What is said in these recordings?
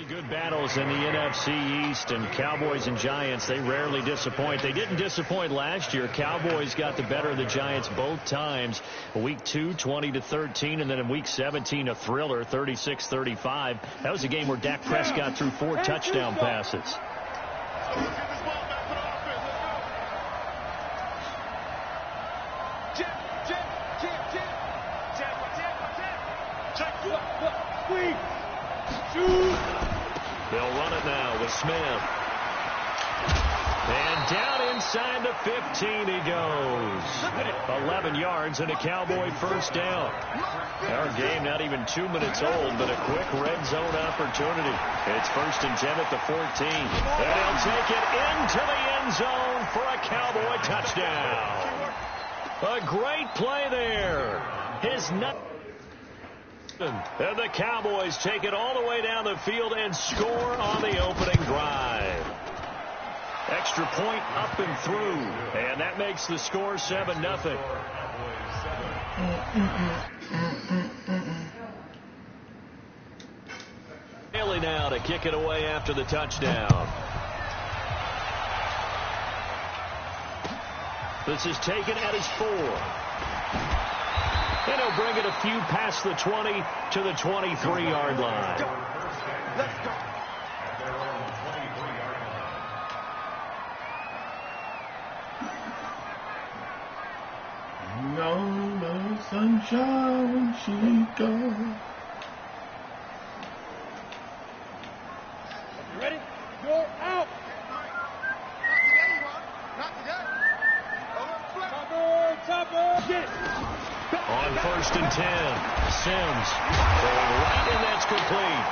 Good battles in the NFC East, and Cowboys and Giants, they rarely disappoint. They didn't disappoint last year. Cowboys got the better of the Giants both times. Week 2, 20-13, and then in Week 17, a thriller, 36-35. That was a game where Dak Prescott threw 4 touchdown passes. They'll run it now with Smith. And down inside the 15 he goes. 11 yards and a Cowboy first down. Our game not even 2 minutes old, but a quick red zone opportunity. It's 1st and 10 at the 14. And he'll take it into the end zone for a Cowboy touchdown. A great play there. And the Cowboys take it all the way down the field and score on the opening drive. Extra point up and through. And that makes the score 7-0. Bailey now to kick it away after the touchdown. This is taken at his 4. And he'll bring it a few past the 20 to the 23-yard line. Let's go. No sunshine when she goes. You ready? You're out. Not today. Chopper. Get it. On 1st and 10, Sims going right, and that's complete.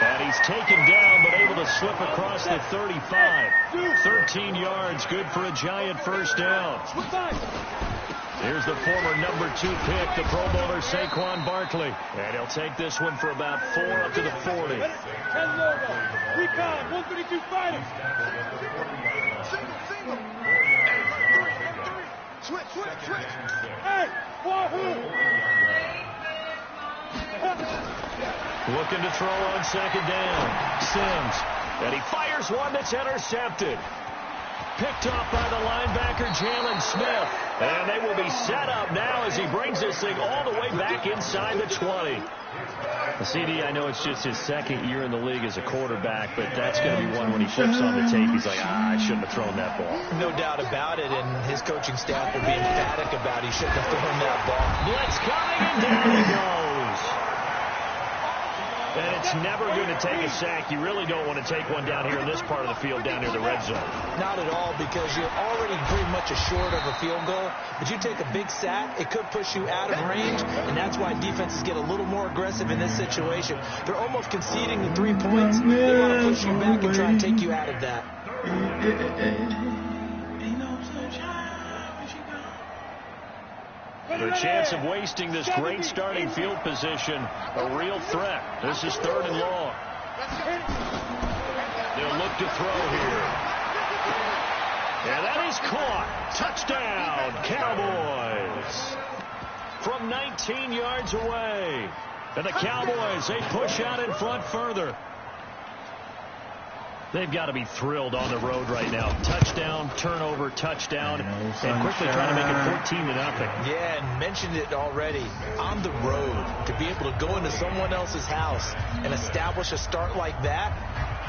And he's taken down, but able to slip across the 35. 13 yards, good for a Giant first down. Here's the former number 2 pick, the Pro Bowler Saquon Barkley. And he'll take this one for about 4 up to the 40. Recon, 132 fighters. Switch. Hey, Wahoo! Looking to throw on 2nd down. Sims. And he fires one that's intercepted. Picked off by the linebacker, Jalen Smith. And they will be set up now as he brings this thing all the way back inside the 20. CD, I know it's just his 2nd year in the league as a quarterback, but that's going to be one when he flips on the tape. He's like, I shouldn't have thrown that ball. No doubt about it, and his coaching staff will be emphatic about he shouldn't have thrown that ball. Blitz coming, and down he goes. And it's never good to take a sack. You really don't want to take one down here in this part of the field, down near the red zone. Not at all, because you're already pretty much assured of a field goal. But you take a big sack, it could push you out of range, and that's why defenses get a little more aggressive in this situation. They're almost conceding the 3 points. They want to push you back and try and take you out of that. The chance of wasting this great starting field position, a real threat. This is 3rd and long. They'll look to throw here. And that is caught. Touchdown, Cowboys. From 19 yards away. And the Cowboys, they push out in front further. They've got to be thrilled on the road right now. Touchdown, turnover, touchdown, and quickly trying to make it 14-0. Yeah, and mentioned it already. On the road, to be able to go into someone else's house and establish a start like that,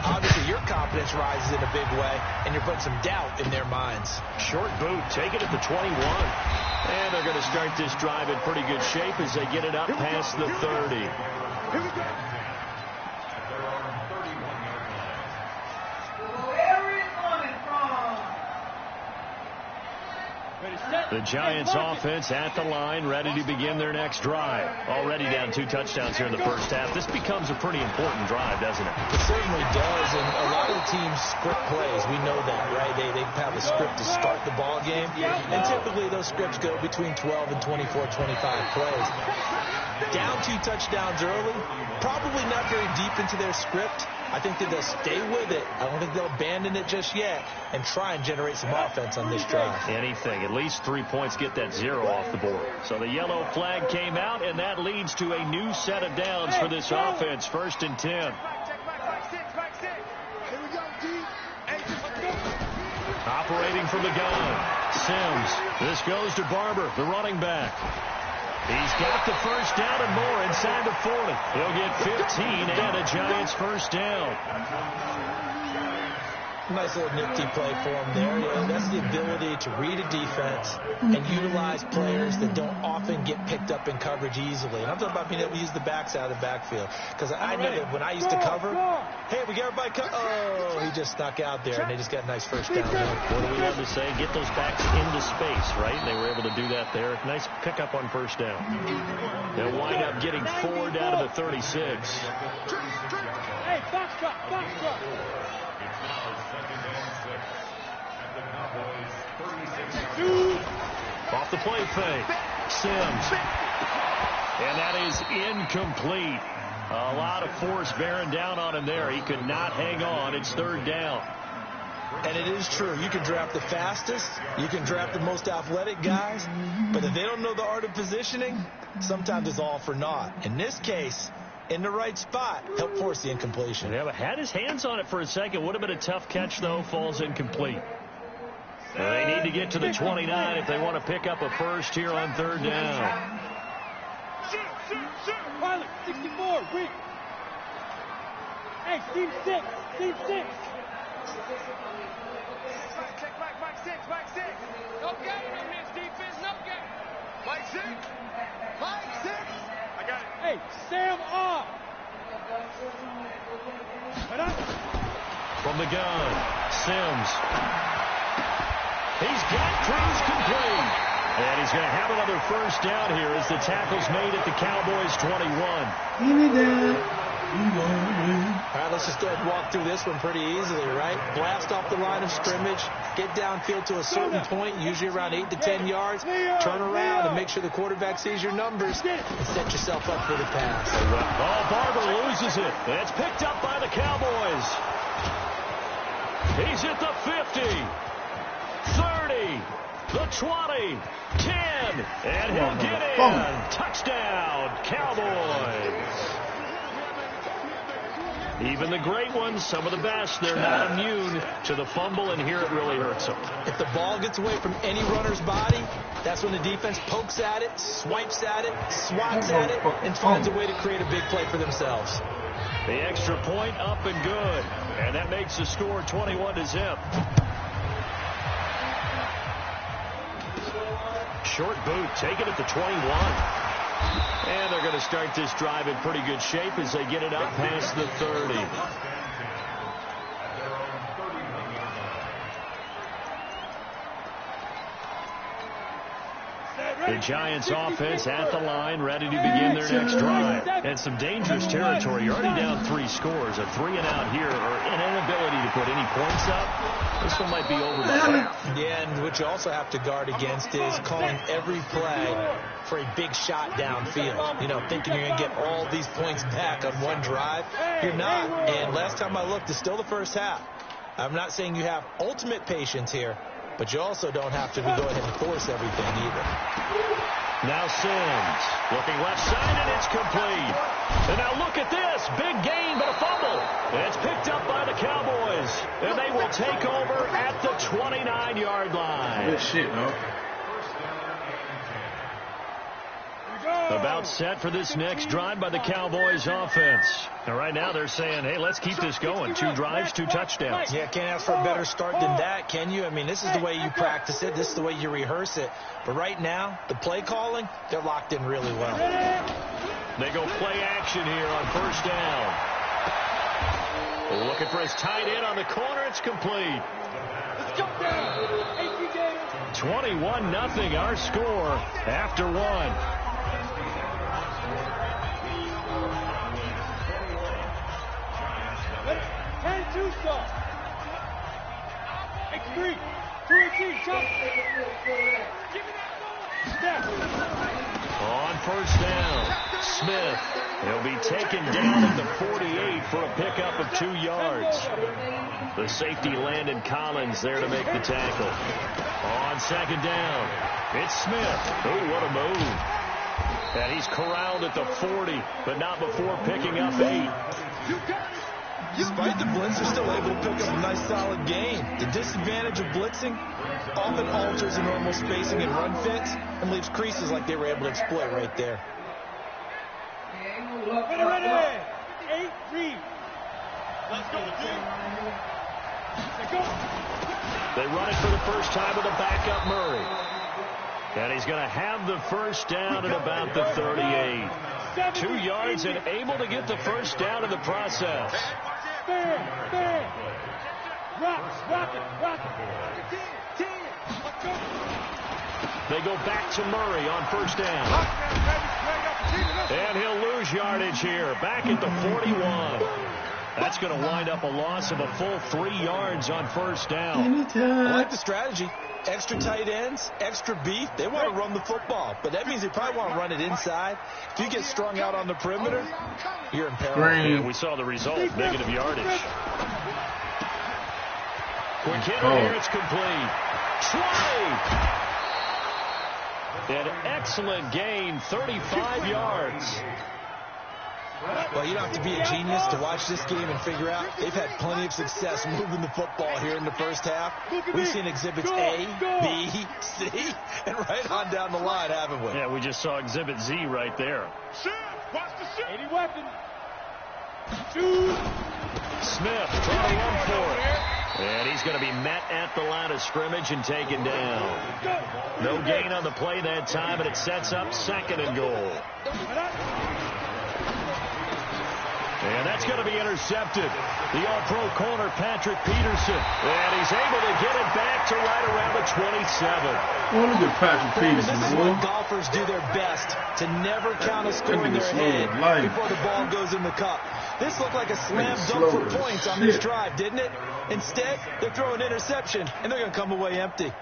obviously your confidence rises in a big way, and you're putting some doubt in their minds. Short boot, take it at the 21. And they're going to start this drive in pretty good shape as they get it up past the 30. Here we go. Ready, set. The Giants offense at the line, ready to begin their next drive. Already down 2 touchdowns here in the first half. This becomes a pretty important drive, doesn't it? It certainly does, and a lot of the teams script plays. We know that, right? They have a script to start the ball game, and typically those scripts go between 12 and 24, 25 plays. Down 2 touchdowns early, probably not very deep into their script. I think that they'll stay with it. I don't think they'll abandon it just yet and try and generate some offense on this drive. Anything. At least 3 points, get that 0 off the board. So the yellow flag came out, and that leads to a new set of downs for this offense. 1st and 10. Operating from the gun. Sims. This goes to Barber, the running back. He's got the first down and more inside the 40. He'll get 15 and a Giants first down. Nice little nifty play for him there. You know, that's the ability to read a defense and utilize players that don't often get picked up in coverage easily. And I'm talking about being able to use the backside of the backfield. Because I know that when I used to cover, hey, we got everybody oh, he just snuck out there, and they just got a nice first down. What do we have to say? Get those backs into space, right? They were able to do that there. Nice pickup on first down. They'll wind up getting 4 down to the 36. Hey, box drop, box drop. Off the play fake. Sims. And that is incomplete. A lot of force bearing down on him there. He could not hang on. It's 3rd down. And it is true. You can draft the fastest. You can draft the most athletic guys. But if they don't know the art of positioning, sometimes it's all for naught. In this case, in the right spot, help force the incompletion. Yeah, but had his hands on it for a second. Would have been a tough catch, though. Falls incomplete. They need to get to the 29 if they want to pick up a first here on 3rd down. Pilot, 64, Rick. Hey, Steve 6, Steve 6. Mike 6. No gain on this defense, no gain. Mike 6. I got it. Hey, Sam off. From the gun, Sims. He's got Cruz complete. And he's going to have another first down here as the tackle's made at the Cowboys' 21. All right, let's just go ahead and walk through this one pretty easily, right? Blast off the line of scrimmage, get downfield to a certain point, usually around 8 to 10 yards, turn around and make sure the quarterback sees your numbers and set yourself up for the pass. Oh, Barber loses it. It's picked up by the Cowboys. He's at the 50, 30, the 20, 10, and he'll get in. Touchdown, Cowboys. Even the great ones, some of the best, they're not immune to the fumble, and here it really hurts them. If the ball gets away from any runner's body, that's when the defense pokes at it, swipes at it, swats at it, and finds a way to create a big play for themselves. The extra point up and good, and that makes the score 21-0. Short boot, taken at the 21. And they're going to start this drive in pretty good shape as they get it up past the 30. The Giants offense at the line, ready to begin their next drive. And some dangerous territory. You're already down 3 scores. A 3-and-out here, or an inability to put any points up. This one might be over by half. Yeah, and what you also have to guard against is calling every play for a big shot downfield. You know, thinking you're going to get all these points back on one drive. You're not. And last time I looked, it's still the first half. I'm not saying you have ultimate patience here, but you also don't have to go ahead and force everything either. Now Sims looking left side, and it's complete. And now look at this. Big gain, but a fumble. And it's picked up by the Cowboys. And they will take over at the 29-yard line. Good shit, no? About set for this next drive by the Cowboys offense. And right now they're saying, hey, let's keep this going. 2 drives, 2 touchdowns. Yeah, can't ask for a better start than that, can you? I mean, this is the way you practice it. This is the way you rehearse it. But right now, the play calling, they're locked in really well. They go play action here on first down. Looking for his tight end on the corner. It's complete. 2 21-0 our score after one. Two stop. X3. 2-18. Jump. On first down, Smith. He'll be taken down at the 48 for a pickup of 2 yards. The safety Landon Collins there to make the tackle. On second down, it's Smith. Oh, what a move. And he's corralled at the 40, but not before picking up 8. Despite the blitz, they're still able to pick up a nice solid gain. The disadvantage of blitzing often alters the normal spacing and run fits and leaves creases like they were able to exploit right there. Ready. 8-3. Let's go, team. Let's go. They run it for the first time with a backup Murray. And he's going to have the first down at about the 38. 2 yards and able to get the first down in the process. Fair. Rock it. They go back to Murray on first down. And he'll lose yardage here. Back at the 41. That's going to wind up a loss of a full 3 yards on first down. I like the strategy. Extra tight ends, extra beef. They want to run the football, but that means they probably want to run it inside. If you get strung out on the perimeter, you're in peril. And we saw the result, negative yardage. Quick hit here, it's complete. Try! An excellent gain, 35 yards. Well, you don't have to be a genius to watch this game and figure out they've had plenty of success moving the football here in the first half. We've seen exhibits A, B, C, and right on down the line, haven't we? Yeah, we just saw exhibit Z right there. Watch the shit. 80 weapons. Shoot. Smith trying to run for it. And he's going to be met at the line of scrimmage and taken down. No gain on the play that time, and it sets up 2nd and goal. And that's going to be intercepted. The all-pro corner, Patrick Peterson. And he's able to get it back to right around the 27. Oh, look at Patrick Peterson, This is when golfers do their best to never count a score in their head before the ball goes in the cup. This looked like a slam dunk for points on this drive, didn't it? Instead, they're throwing interception, and they're going to come away empty.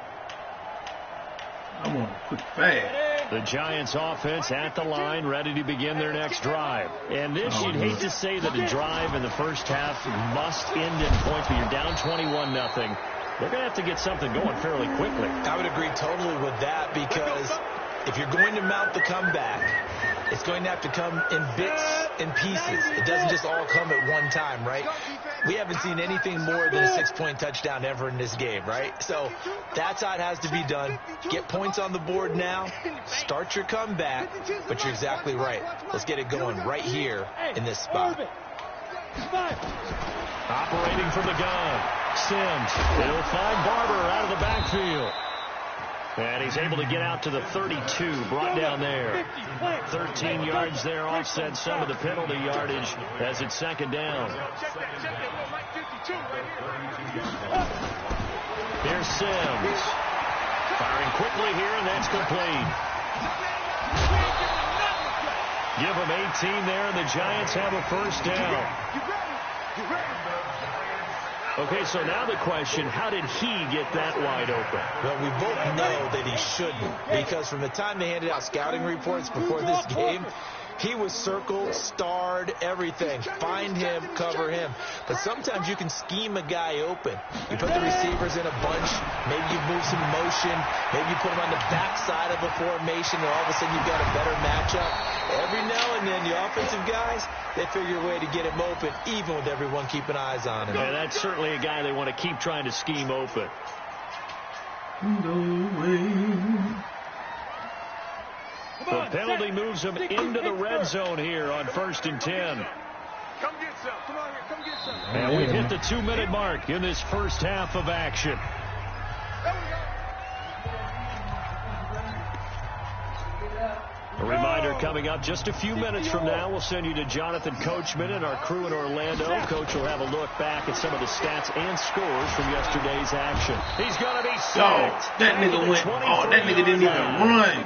I want a quick bag. The Giants offense at the line, ready to begin their next drive. And this, you'd hate to say that a drive in the first half must end in points, but you're down 21-0. They're going to have to get something going fairly quickly. I would agree totally with that, because if you're going to mount the comeback, it's going to have to come in bits and pieces. It doesn't just all come at one time, right? We haven't seen anything more than a 6-point touchdown ever in this game, right? So that's how it has to be done. Get points on the board now. Start your comeback. But you're exactly right. Let's get it going right here in this spot. Operating from the gun, Sims. He'll find Barber out of the backfield. And he's able to get out to the 32, brought down there. 13 yards there, offset some of the penalty yardage as it's 2nd down. Here's Sims. Firing quickly here, and that's complete. Give them 18 there, and the Giants have a first down. Okay, so now the question, how did he get that wide open? Well, we both know that he shouldn't, because from the time they handed out scouting reports before this game, he was circled, starred, everything. Find him, cover him. But sometimes you can scheme a guy open. You put the receivers in a bunch. Maybe you move some motion. Maybe you put them on the backside of a formation, and all of a sudden you've got a better matchup. Every now and then, the offensive guys, they figure a way to get him open, even with everyone keeping eyes on him. And that's certainly a guy they want to keep trying to scheme open. The penalty moves him into the red zone here on 1st and 10. Come get some. Come on here. Come get some. And we've hit the 2-minute mark in this first half of action. There we go. A reminder coming up just a few minutes from now, we'll send you to Jonathan Coachman and our crew in Orlando. Coach will have a look back at some of the stats and scores from yesterday's action. He's going to be sacked. That nigga went, that nigga didn't even run.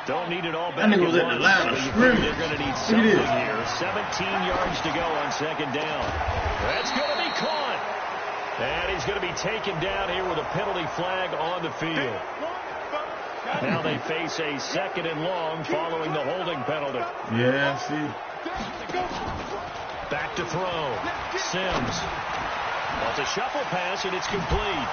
Don't need it all That back nigga was at the line of scrimmage. They're going to need something here. 17 yards to go on second down. That's going to be caught. And he's going to be taken down here with a penalty flag on the field. Now they face a second and long following the holding penalty. Yeah, I see. Back to throw. Sims. Well, it's a shuffle pass, and it's complete.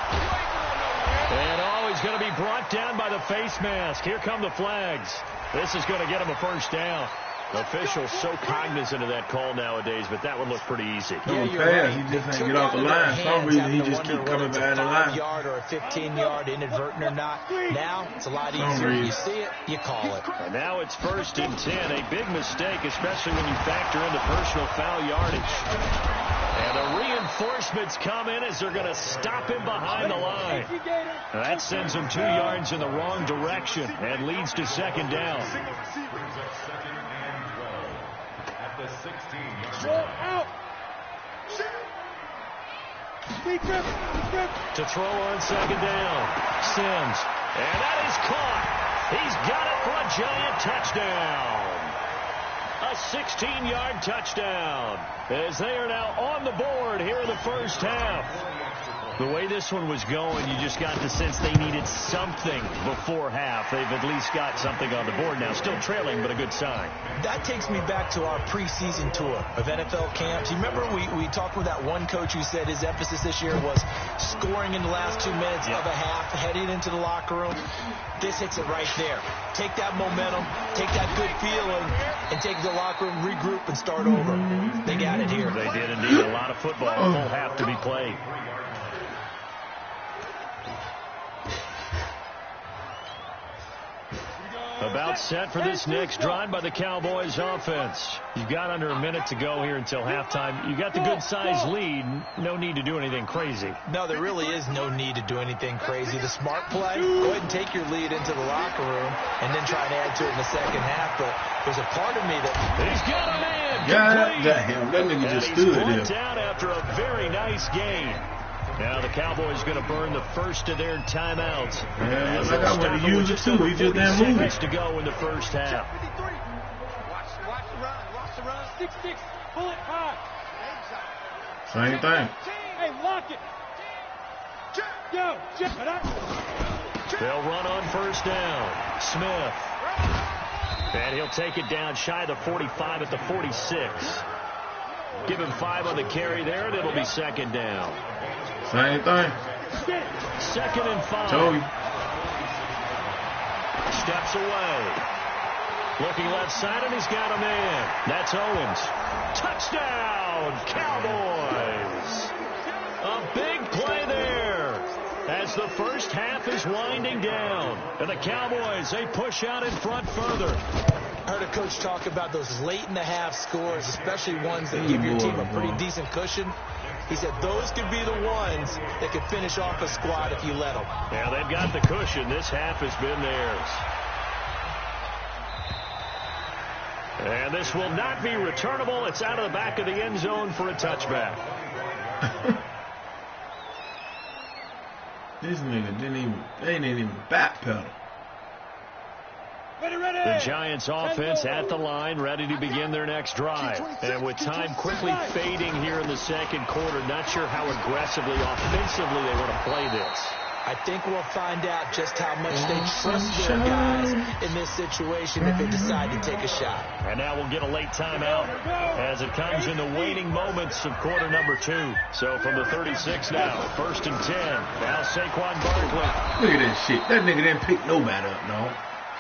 And he's going to be brought down by the face mask. Here come the flags. This is going to get him a first down. Officials so cognizant of that call nowadays, but that would look pretty easy. Yeah, fast. He just ain't get off the line. For some reason, he just keep coming behind the line. A 5-yard or a 15-yard, inadvertent or not. Now, it's a lot easier. You see it, you call it. And now it's 1st and 10. A big mistake, especially when you factor in the personal foul yardage. And the reinforcements come in as they're going to stop him behind the line. That sends him 2 yards in the wrong direction and leads to second down. To throw on second down. Sims. And that is caught. He's got it for a giant touchdown. A 16-yard touchdown. As they are now on the board here in the first half. The way this one was going, you just got the sense they needed something before half. They've at least got something on the board now. Still trailing, but a good sign. That takes me back to our preseason tour of NFL camps. You remember we talked with that one coach who said his emphasis this year was scoring in the last 2 minutes of a half, heading into the locker room. This hits it right there. Take that momentum, take that good feeling, and take the locker room, regroup, and start over. They got it here. They did indeed. A lot of football, a full half to be played. About set for this next drive by the Cowboys offense. You've got under a minute to go here until halftime. You got the good-sized lead. No need to do anything crazy. No, there really is no need to do anything crazy. The smart play, go ahead and take your lead into the locker room and then try to add to it in the second half. But there's a part of me that... He's got a man. God damn, that nigga just stood there. And he's down after a very nice game. Now the Cowboys going to burn the first of their timeouts. Yeah, like I want to use it too. He just damn moving. Seconds to go in the first half. Watch the run. Watch the run. 6-6. Pull it high. Same thing. Hey, lock it. Go. They'll run on first down. Smith. And he'll take it down shy of the 45 at the 46. Give him 5 on the carry there, and it'll be second down. Same thing. 2nd and 5. Told you. Steps away. Looking left side, and he's got a man. That's Owens. Touchdown, Cowboys. A big play there as the first half is winding down. And the Cowboys, they push out in front further. I heard a coach talk about those late in the half scores, especially ones that give your team a pretty decent cushion. He said those could be the ones that could finish off a squad if you let them. Yeah, they've got the cushion. This half has been theirs. And this will not be returnable. It's out of the back of the end zone for a touchback. This nigga they didn't even backpedal. The Giants offense at the line, ready to begin their next drive. And with time quickly fading here in the second quarter, not sure how aggressively, offensively they want to play this. I think we'll find out just how much they trust their guys in this situation if they decide to take a shot. And now we'll get a late timeout as it comes in the waning moments of quarter number 2. So from the 36 now, 1st and 10. Now Saquon Barkley. Look at that shit. That nigga didn't pick nobody up, no.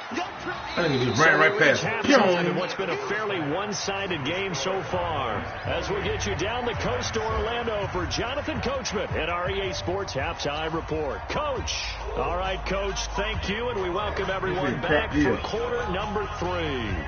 I think he just ran right past him. What's been a fairly one-sided game so far. As we get you down the coast to Orlando for Jonathan Coachman at our EA Sports Halftime Report. Coach. All right, Coach, thank you, and we welcome everyone back for quarter number 3.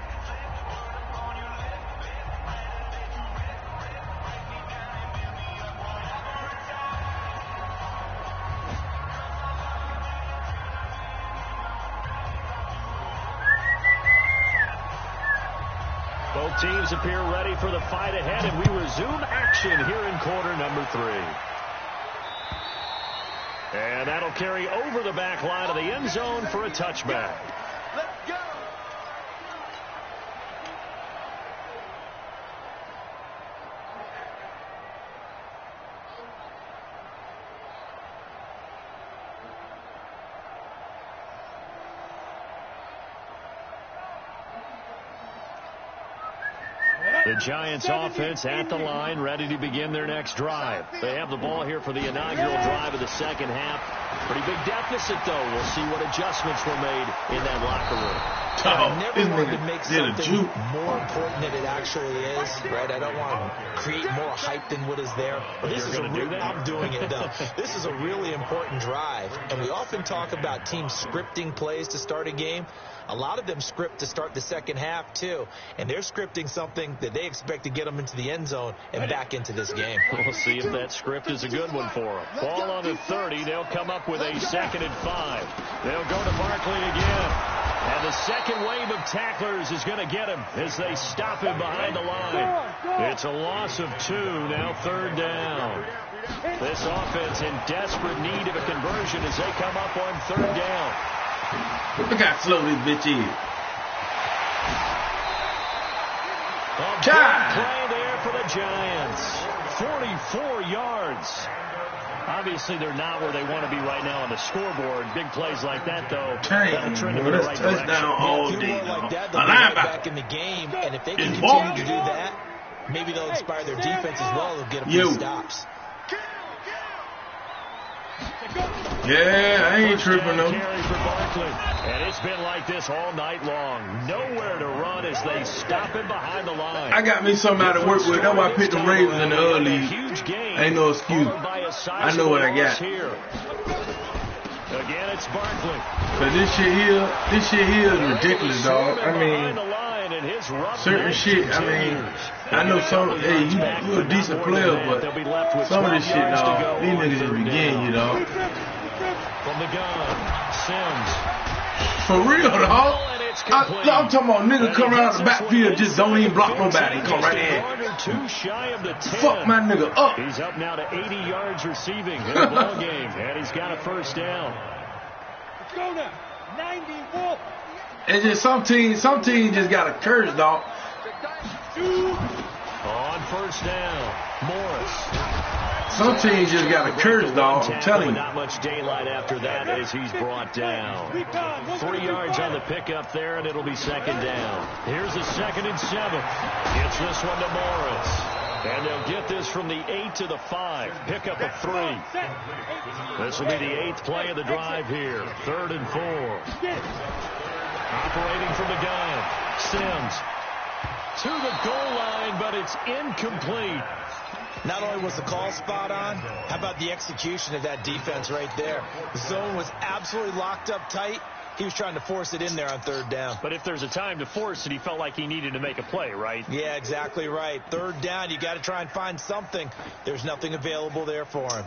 teams appear ready for the fight ahead, and we resume action here in quarter number 3. And that'll carry over the back line of the end zone for a touchback. Let's go. The Giants offense at the line, ready to begin their next drive. They have the ball here for the inaugural drive of the second half. Pretty big deficit, though. We'll see what adjustments were made in that locker room. I never wanted to make something more important than it actually is, right? I don't want to create more hype than what is there. But this is I'm doing it, though. This is a really important drive. And we often talk about teams scripting plays to start a game. A lot of them script to start the second half, too. And they're scripting something that they expect to get them into the end zone and back into this game. We'll see if that script is a good one for them. Ball on the 30. They'll come up with a 2nd and 5. They'll go to Barkley again. And the second wave of tacklers is going to get him as they stop him behind the line. It's a loss of 2, now 3rd down. This offense in desperate need of a conversion as they come up on 3rd down. Look how slow this bitch is. A big play there for the Giants. 44 yards. Obviously, they're not where they want to be right now on the scoreboard. Big plays like that, though. Dang, that's touchdown all day. Like that, they'll get back in the game, and if they can continue to do that, maybe they'll inspire their defense as well. They'll get a few stops. Yeah, I ain't tripping though. And it's been like this all night long. Nowhere to run as they stop him behind the line. I got me somebody to work with. That's why I picked the Ravens in the early. Ain't no excuse. I know what I got. Again, it's Barkley. But this shit here is ridiculous, dog. I mean, certain shit, I mean, I know some, hey, you a decent player, but some of this shit, dog, these niggas just begin, you know. From the gun, Sims. For real, dog. I'm talking about niggas come around the backfield, just don't even block nobody. Come right in. Fuck my nigga up. He's up now to 80 yards receiving in the ball game, and he's got a 1st down. Let's go now. 91. It's just some teams just got a curse, dog. On 1st down, Morris. Some teams just got a curse, dog. I'm telling you. Not much daylight after that as he's brought down. 3 yards on the pickup there, and it'll be 2nd down. Here's a 2nd and 7. Gets this one to Morris. And they'll get this from the 8 to the 5. Pickup of 3. This will be the 8th play of the drive here. 3rd and 4. Operating from the gun. Sims to the goal line, but it's incomplete. Not only was the call spot on, how about the execution of that defense right there? The zone was absolutely locked up tight. He was trying to force it in there on 3rd down. But if there's a time to force it, he felt like he needed to make a play, right? Yeah, exactly right. 3rd down, you got to try and find something. There's nothing available there for him.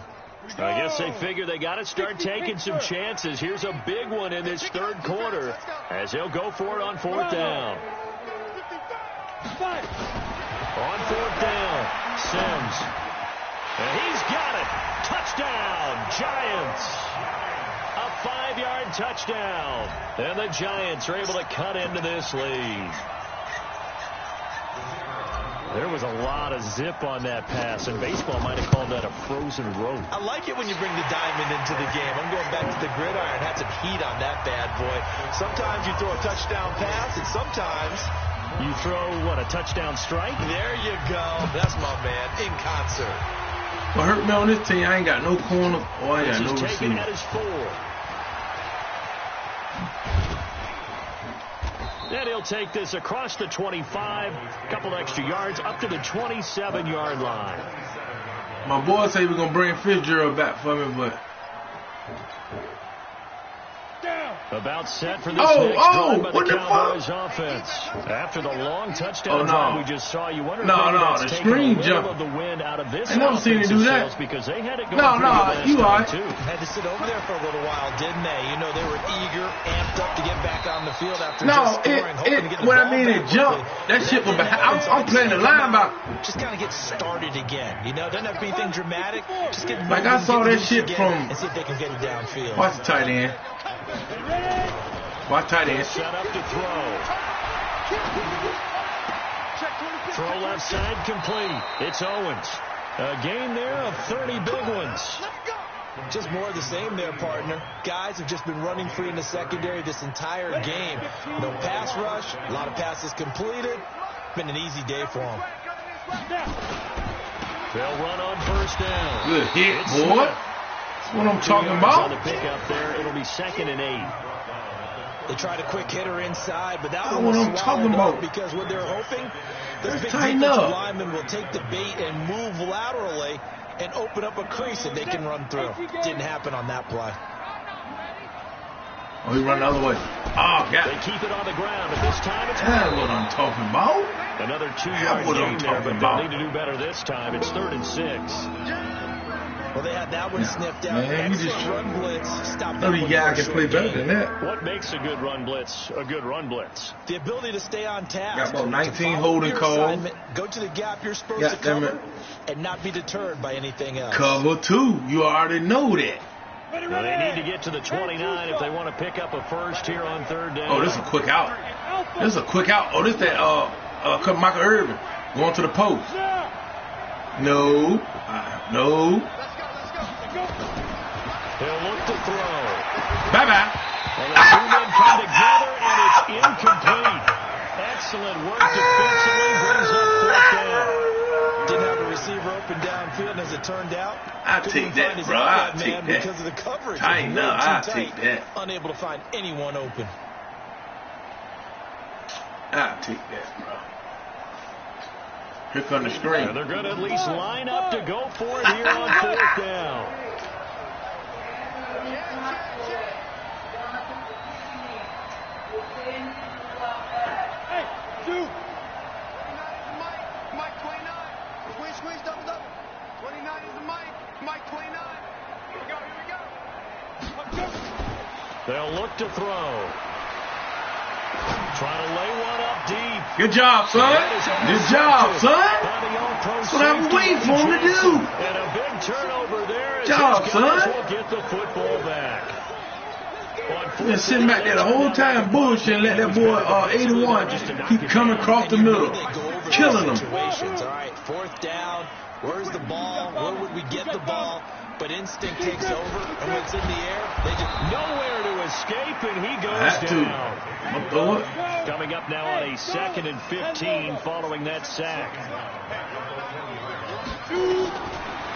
I guess they figure they got to start taking some chances. Here's a big one in this 3rd quarter as he'll go for it on 4th down. On 4th down, Sims. And he's got it. Touchdown, Giants. A 5-yard touchdown. And the Giants are able to cut into this lead. There was a lot of zip on that pass, and baseball might have called that a frozen rope. I like it when you bring the diamond into the game. I'm going back to the gridiron. Had some heat on that bad boy. Sometimes you throw a touchdown pass, and sometimes you throw, what, a touchdown strike? There you go. That's my man, in concert. What hurt me on this team, I ain't got no corner, or I got no receiver. At his 4. Then he'll take this across the 25, a couple extra yards, up to the 27-yard line. My boy say we're going to bring Fitzgerald back for me, but... Down. About set for this next drive by the Cowboys offense. After the long touchdown drive we just saw, you wonder if the screen jump of the wind out of this. I never seen him do that. Because they had it going you all right. Too. Had to sit over there for a little while, didn't they? You know, they were eager, amped up to get back on the field after just scoring, hoping to get the ball back it jumped, that shit was behind. I'm playing the linebacker. Just kind of get started again. You know, doesn't have to be anything dramatic. Just get like I saw that shit from. And see if they can get it downfield. Watch the tight end. Watch tight end. Set up to throw. Throw left side complete. It's Owens. A gain there of 30 big ones. Just more of the same there, partner. Guys have just been running free in the secondary this entire game. No pass rush, a lot of passes completed. Been an easy day for them. They'll run on first down. Good hit, boy. That's what I'm talking about. On the pickup there, it'll be 2nd and 8. They tried a quick hitter inside, but that one what was I'm talking about. Because what they're hoping, the big defensive lineman will take the bait and move laterally and open up a crease that they can run through. Didn't happen on that play. Oh, he run the other way. Oh, got it. They keep it on the ground, but this time it's that's what I'm talking about. Another 2-yard gain there, but they'll need to do better this time. It's 3rd and 6. Well, they had that one sniffed out. Man, excellent run blitz. Stop that one. Guy can play better than that. What makes a good run blitz a good run blitz? The ability to stay on task. Got about 19 holding calls. Go to the gap you're supposed to cover and not be deterred by anything else. Cover 2. You already know that. Well, they need to get to the 29 if they want to pick up a first here on 3rd down. Oh, this is a quick out. This is a quick out. Oh, this that Michael Irvin going to the post. No. No. They'll look to throw. Bye-bye. And the two men come together, and it's incomplete. Excellent work defensively. Brings up 4th down. Didn't have a receiver open downfield, as it turned out. I'll take that, bro. I'll take that. Because of the coverage. Tighten up. I'll take that. Unable to find anyone open. I'll take that, bro. Here comes the screen. And they're going to at least line up to go for it here on 4th down. Hey, two. Mike 29. Squeeze, double. 29 is the Mike 29. Here we go. They'll look to throw. Trying to lay one up deep. Good job, son. Good job, son. That's what I'm waiting for him to do. And a big turnover there. Good job, son. Will get the football back. Been sitting back there the whole time bullshitting, let that boy 81 keep coming across the middle, killing him. All right, 4th down. Where's the ball? Where would we get the ball? But instinct takes over, and when it's in the air, they just nowhere to escape, and he goes down. Coming up now on a 2nd and 15 following that sack.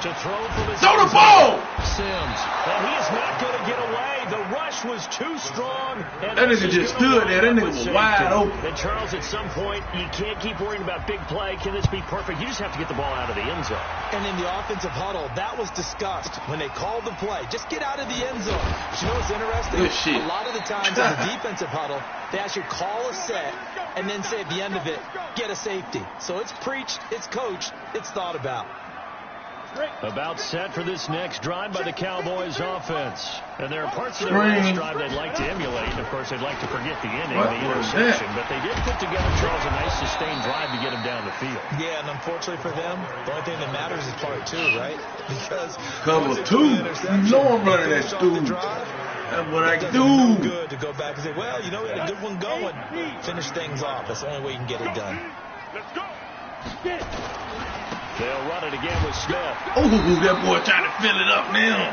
To throw from his throw the ball! Sims. And he is not going to get away. The rush was too strong. And that nigga just stood there. That nigga was wide open. And Charles, at some point, you can't keep worrying about big play. Can this be perfect? You just have to get the ball out of the end zone. And in the offensive huddle, that was discussed when they called the play. Just get out of the end zone. But you know what's interesting? Good shit. A lot of the times in the defensive huddle, they actually call a set and then say at the end of it, get a safety. So it's preached, it's coached, it's thought about. About set for this next drive by the Cowboys offense. And there are parts of the last drive they'd like to emulate. And, of course, they'd like to forget the inning, the interception. But they did put together, Charles, a nice sustained drive to get them down the field. Yeah, and unfortunately for them, the only thing that matters is part 2, right? Because cover 2. You know I'm running that stool. That's what I do. Good to go back and say, well, you know, we had a good one going. Finish things off. That's the only way you can get it done. Let's go. They'll run it again with Smith. Oh, that boy trying to fill it up now.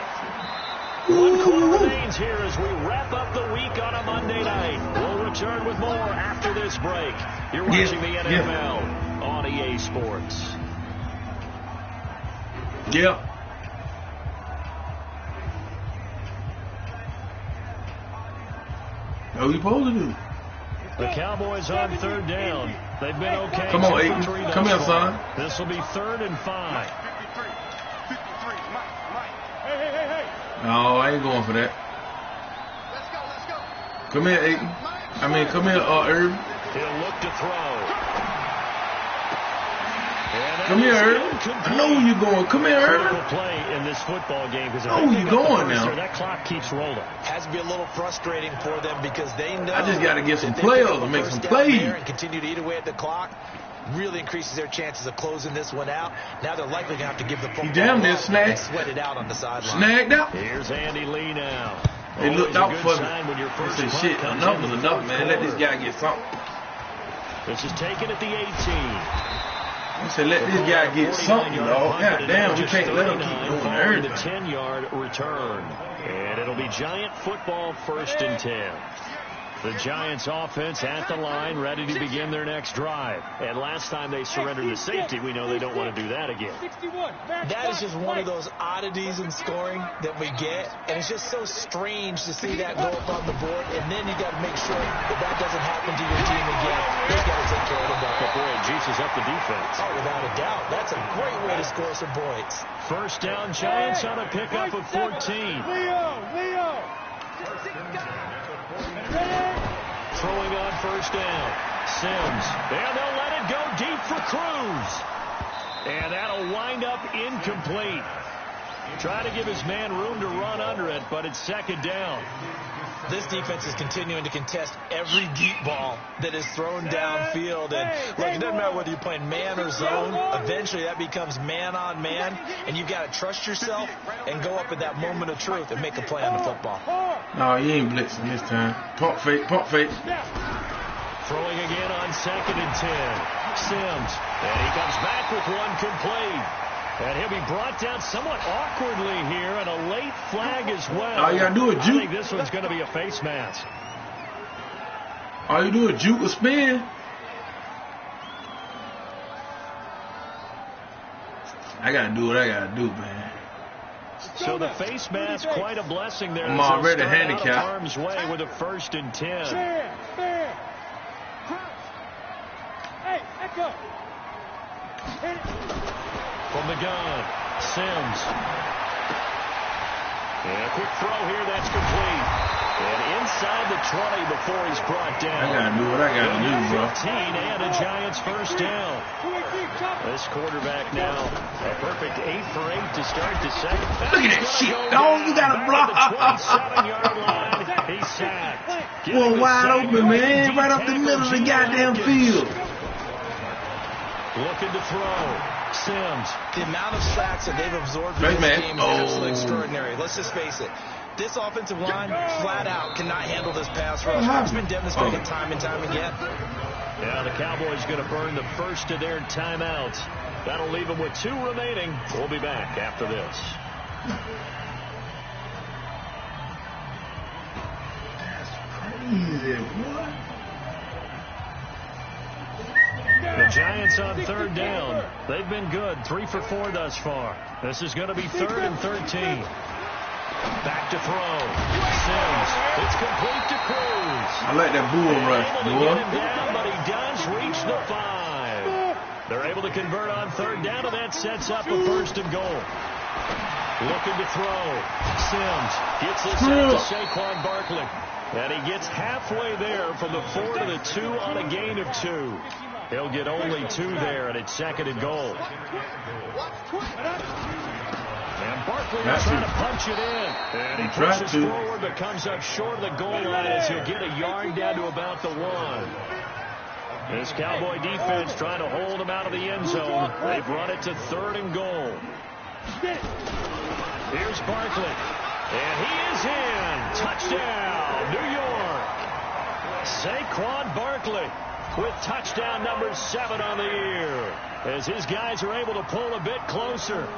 1 quarter remains here as we wrap up the week on a Monday night. We'll return with more after this break. You're watching the NFL on EA Sports. Yeah. What are you supposed to do? The Cowboys on 3rd down. They've been okay. Come on, Aiden. Come here, son. This will be 3rd and 5. 53. Mike. No, I ain't going for that. Let's go. Come here, Aiton. I mean, come here, Irvin. He'll look to throw. Come here, Irvin. I know where you're going. Come here, Irvin. Play in this football game because I know where you're going now. That clock keeps rolling. Has to be a little frustrating for them because they know. I just got to get some players to make some plays. And continue to eat away at the clock. Really increases their chances of closing this one out. Now they're likely going to have to give the football. He damn near snagged. Sweat it out on the sideline. Snagged out. Here's Andy Lee now. They looked out for me. They said, shit, enough is enough, man. Let this guy get something. This is taken at the 18. I said, let this guy get something, dog. God damn, we can't let him keep doing everything. The 10-yard return. And it'll be Giant football 1st and 10. The Giants offense at the line, ready to begin their next drive. And last time they surrendered to safety, we know they don't want to do that again. That is just one of those oddities in scoring that we get. And it's just so strange to see that go up on the board. And then you got to make sure that doesn't happen to your team again. They've got to take care of the ball. But boy, it juices up the defense. Oh, without a doubt. That's a great way to score some points. 1st down, Giants on a pickup of 14. Leo. Throwing on 1st down. Sims. And they'll let it go deep for Cruz. And that'll wind up incomplete. Try to give his man room to run under it, but it's 2nd down. This defense is continuing to contest every deep ball that is thrown downfield. And look, it doesn't matter whether you're playing man or zone. Eventually, that becomes man on man. And you've got to trust yourself and go up at that moment of truth and make a play on the football. No, he ain't blitzing this time. Pump fake, pump fake. Throwing again on 2nd and 10. Sims. And he comes back with one complete. And he'll be brought down somewhat awkwardly here, and a late flag as well. All you gotta do is juke. I think this one's going to be a face mask. All you do is juke or spin. I gotta do what I gotta do, man. So the face mask, quite a blessing there. I'm already handicapped. Harm's way with a 1st and 10. Hey, echo. Hit it. From the gun, Sims. And a quick throw here, that's complete. And inside the 20 before he's brought down. I gotta do what I gotta do, bro. 15 and a Giants 1st down. This quarterback now, a perfect 8 for 8 to start the 2nd. Look at that shit, dog. You gotta block. The 27-yard line. He's sacked. Well, wide open, man. Right up the middle of the goddamn field. Looking to throw. Sims. The amount of sacks that they've absorbed in this game is absolutely extraordinary. Let's just face it. This offensive line, flat out, cannot handle this pass rush. It's been demonstrated time and time again. Yeah, the Cowboys going to burn the first of their timeouts. That'll leave them with 2 remaining. We'll be back after this. That's crazy. What? The Giants on 3rd down. They've been good. 3 for 4 thus far. This is going to be 3rd and 13. Back to throw. Sims. It's complete to Cruz. I like that bull rush, boy. Down, but he does reach the 5. They're able to convert on 3rd down, and that sets up a 1st and goal. Looking to throw. Sims gets this out to Saquon Barkley. And he gets halfway there from the 4 to the 2 on a gain of 2. He'll get only 2 there, and it's 2nd and goal. And Barkley will try to punch it in. And he pushes forward, but comes up short of the goal line as he'll get a yard down to about the 1. This Cowboy defense trying to hold him out of the end zone. They've run it to 3rd and goal. Here's Barkley. And he is in. Touchdown, New York. Saquon Barkley with touchdown number 7 on the year, as his guys are able to pull a bit closer.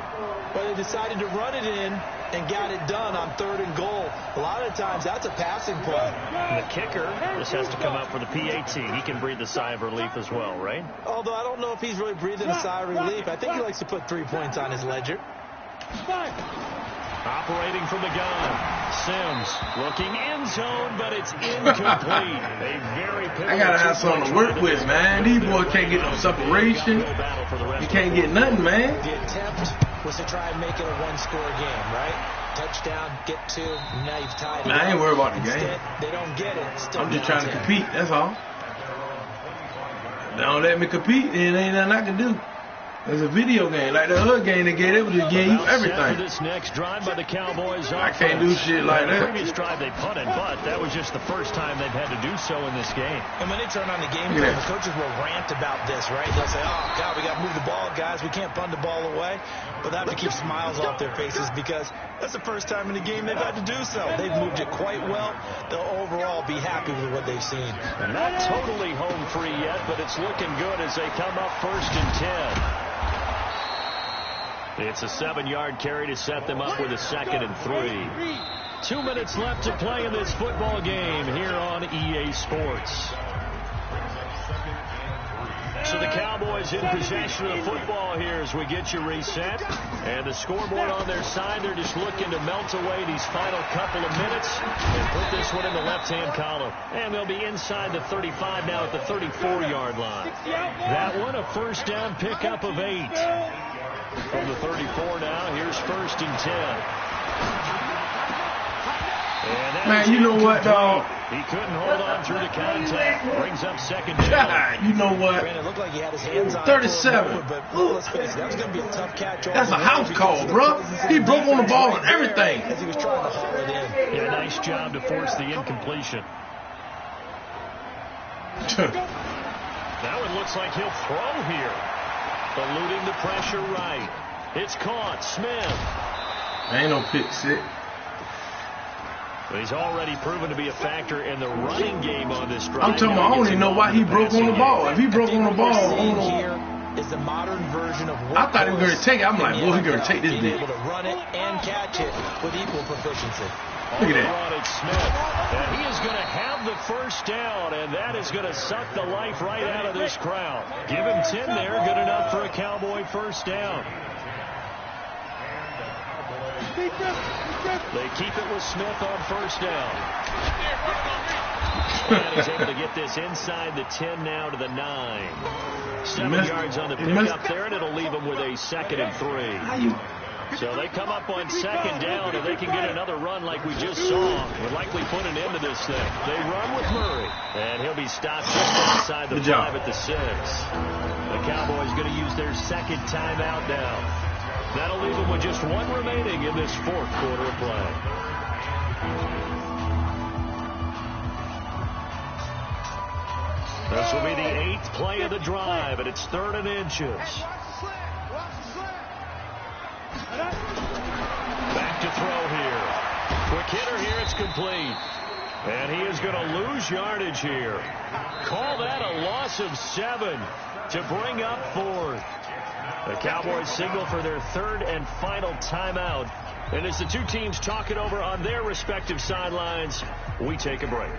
Well, they decided to run it in and got it done on 3rd and goal. A lot of times, that's a passing play. And the kicker just has to come out for the PAT. He can breathe a sigh of relief as well, right? Although I don't know if he's really breathing a sigh of relief. I think he likes to put 3 points on his ledger. Operating from the gun. Sims looking end zone, but it's incomplete. A very I gotta have something to work with, man. These boys can't get no separation. You can't get nothing, man. The attempt was to try and make it a 1-score game, right? touchdown, get 2, now you've tied it. I ain't worried about the Instead, game. they don't get it. Still I'm just down trying to 10. compete, that's all. They don't let me compete, and ain't nothing I can do. It's a video game. Like the other game, they gave you everything. This next drive by the Cowboys. I can't do shit like that. The previous drive they punted, but that was just the first time they've had to do so in this game. And when they turn on the game plan, the coaches will rant about this, right? They'll say, oh, God, we got to move the ball, guys. We can't punt the ball away. But they have to keep smiles off their faces because that's the first time in the game they've had to do so. They've moved it quite well. They'll overall be happy with what they've seen. Not totally home free yet, but it's looking good as they come up 1st and 10. It's a 7-yard carry to set them up with a 2nd and 3. 2 minutes left to play in this football game here on EA Sports. So the Cowboys in possession of the football here as we get you reset. And the scoreboard on their side, they're just looking to melt away these final couple of minutes and put this one in the left-hand column. And they'll be inside the 35 now at the 34-yard line. That one, a first down pickup of 8. From the 34 now, here's 1st and 10. Man, you know what, dog? He couldn't hold on through the contact. Brings up 2nd down. You know what? It looked like he had his hands on 37. But let's face it, that was going to be a tough catch. That's a house call, bro. He broke on the ball and everything. As he was trying to haul it in. Yeah, nice job to force the incompletion. That one looks like he'll throw here. Eluding the pressure right. It's caught. Smith. Ain't no pick 6. But he's already proven to be a factor in the running game on this drive. I'm telling you, I don't even know why he broke on the ball. If he broke on the ball, here is the modern version of I thought he was going to take it. I'm like, boy, he's going to take this being bitch. able to run it and catch it with equal proficiency. Look at that. It's Smith. And he is going to have the first down, and that is going to suck the life right out of this crowd. Give him 10 there. Good enough for a Cowboy first down. They keep it with Smith on first down. And he's able to get this inside the 10 now to the 9. 7 yards on the pickup there, and it'll leave him with a 2nd and 3. So they come up on 2nd down, and they can get another run like we just saw. Would likely put an end to this thing. They run with Murray, and he'll be stopped just outside the 5 at the 6. The Cowboys going to use their 2nd timeout now. That'll leave them with just 1 remaining in this 4th quarter of play. This will be the 8th play of the drive, and it's 3rd and inches. Back to throw here. Quick hitter here, it's complete. And he is going to lose yardage here. Call that a loss of 7 to bring up 4th. The Cowboys signal for their 3rd and final timeout. And as the two teams talk it over on their respective sidelines, we take a break.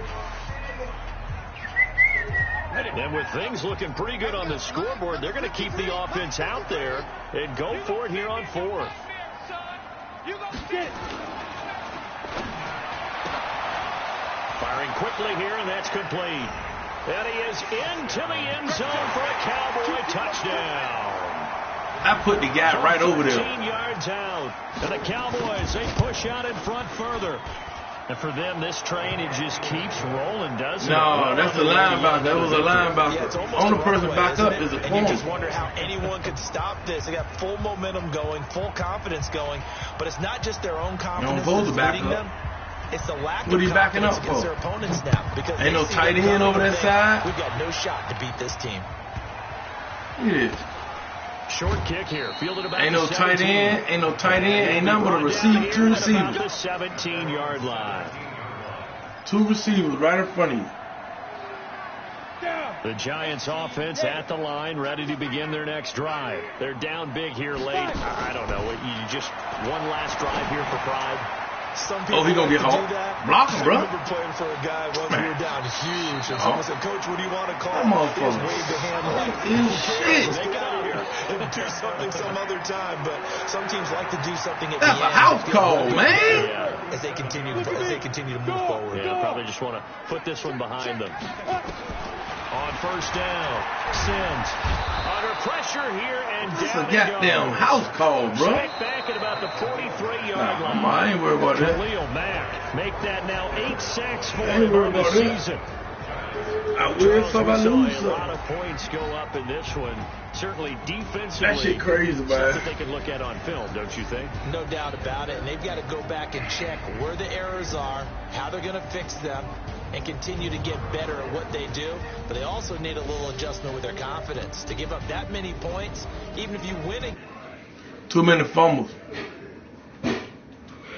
And with things looking pretty good on the scoreboard, they're going to keep the offense out there and go for it here on 4th. Firing quickly here, and that's complete. And he is into the end zone for a Cowboy touchdown. I put the guy right over there. 15 yards out. And the Cowboys, they push out in front further. And for them, this train, it just keeps rolling, doesn't it? No, that's the linebacker. That was a linebacker. The only person back up is a corner. And you just wonder how anyone could stop this. They got full momentum going, full confidence going. But it's not just their own confidence that's leading them. It's the lack of confidence against their opponents now. Because ain't no tight end over that side. We've got no shot to beat this team. Yeah. Short kick here. Fielded about ain't no tight end. Ain't no tight end. Ain't nothing but a receiver. 2 receivers. The 17-yard line. 2 receivers right in front of you. The Giants offense at the line, ready to begin their next drive. They're down big here late. I don't know. You just one last drive here for pride. Oh, he gonna get home. Block him, bro. I remember playing for a guy once we were down huge, and someone said, "Coach, what do you want to call?" That motherfucker. He waved a hand like, shit. Take it out here and do something some other time. But some teams like to do something at That's the a end. house call, man. As they continue to move forward. Yeah, probably just want to put this one behind them. On first down, Sims under pressure here, and That's down a goddamn house call, bro. Back at about the 43-yard line. I ain't worried about that. Khalil Mack make that now 8 sacks for I ain't him worried on the about that. season. I will if I lose. A lot of points go up in this one. Certainly defensively. That shit crazy, man. Something they can look at on film, don't you think? No doubt about it. And they've got to go back and check where the errors are, how they're going to fix them, and continue to get better at what they do. But they also need a little adjustment with their confidence. To give up that many points, even if you win it. Too many fumbles.